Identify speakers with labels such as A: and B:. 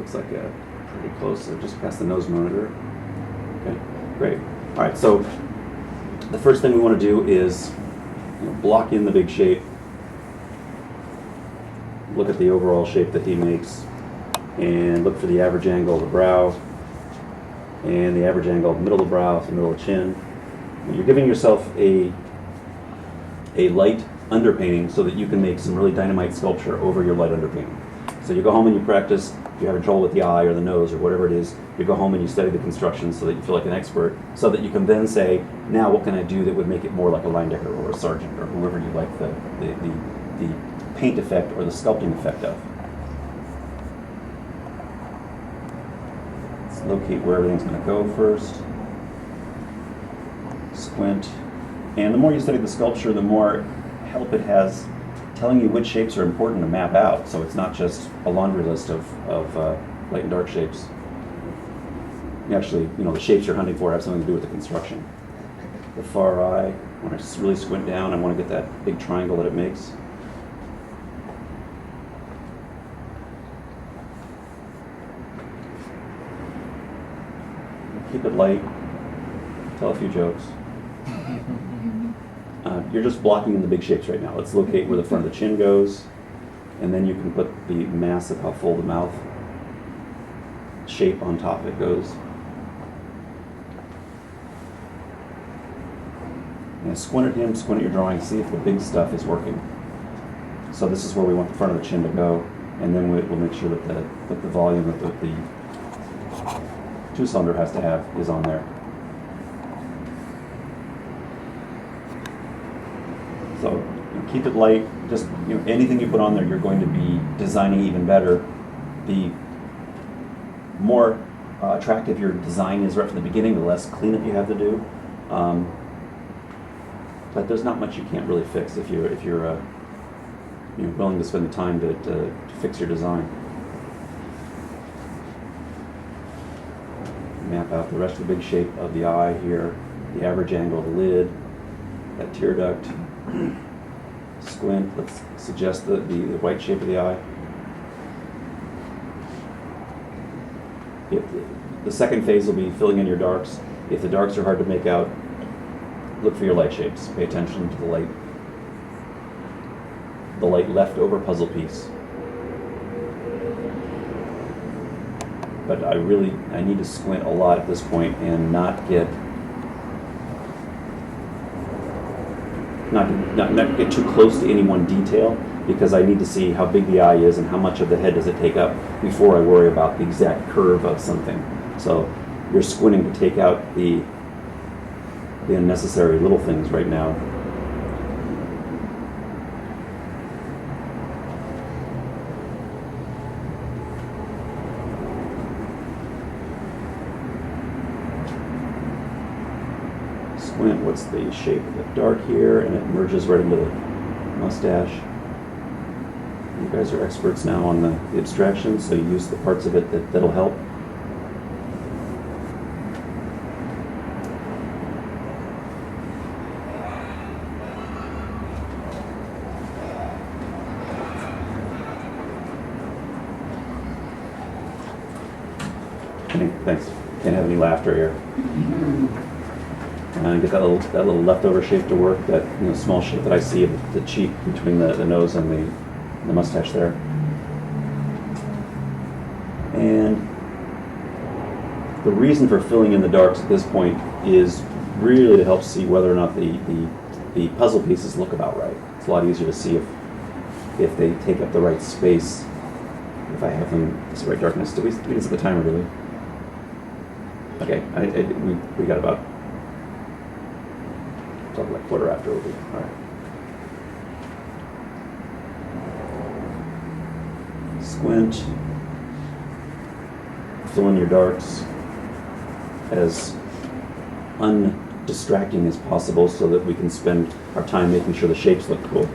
A: looks like pretty close, so just past the nose monitor. Okay, great. All right, so the first thing we want to do is block in the big shape. Look at the overall shape that he makes, and look for the average angle of the brow, and the average angle of the middle of the brow, the middle of the chin. You're giving yourself a light underpainting so that you can make some really dynamite sculpture over your light underpainting. So you go home and you practice. If you're having trouble with the eye or the nose or whatever it is, you go home and you study the construction so that you feel like an expert, so that you can then say, now what can I do that would make it more like a Leindecker or a Sargent or whoever you like the paint effect or the sculpting effect of. Let's locate where everything's going to go first. Squint. And the more you study the sculpture, the more help it has telling you which shapes are important to map out, so it's not just a laundry list of light and dark shapes. Actually, the shapes you're hunting for have something to do with the construction. The far eye, when I just really squint down, I want to get that big triangle that it makes. Keep it light, tell a few jokes. You're just blocking in the big shapes right now. Let's locate where the front of the chin goes, and then you can put the mass of how full the mouth shape on top of it goes. And squint at him, squint at your drawing, see if the big stuff is working. So this is where we want the front of the chin to go, and then we'll make sure that the volume that the two-cylinder has to have is on there. So keep it light. Just anything you put on there, you're going to be designing even better. The more attractive your design is right from the beginning, the less cleanup you have to do. But there's not much you can't really fix if you're willing to spend the time to fix your design. Map out the rest of the big shape of the eye here, the average angle of the lid, that tear duct. Squint, let's suggest the white shape of the eye. The second phase will be filling in your darks. If the darks are hard to make out, look for your light shapes. Pay attention to the light leftover puzzle piece. But I need to squint a lot at this point and not get too close to any one detail, because I need to see how big the eye is and how much of the head does it take up before I worry about the exact curve of something. So you're squinting to take out the unnecessary little things right now. Squint, what's the shape of the dark here, and it merges right into the mustache. You guys are experts now on the abstraction, so you use the parts of it that'll help. Thanks. Can't have any laughter here. And get that little leftover shape to work, that small shape that I see of the cheek between the nose and the mustache there. And the reason for filling in the darks at this point is really to help see whether or not the puzzle pieces look about right. It's a lot easier to see if they take up the right space, if I have them this right darkness. We didn't set the timer, do we? Okay, we got about like quarter after will be. All right. Squint. Fill in your darks as undistracting as possible so that we can spend our time making sure the shapes look cool.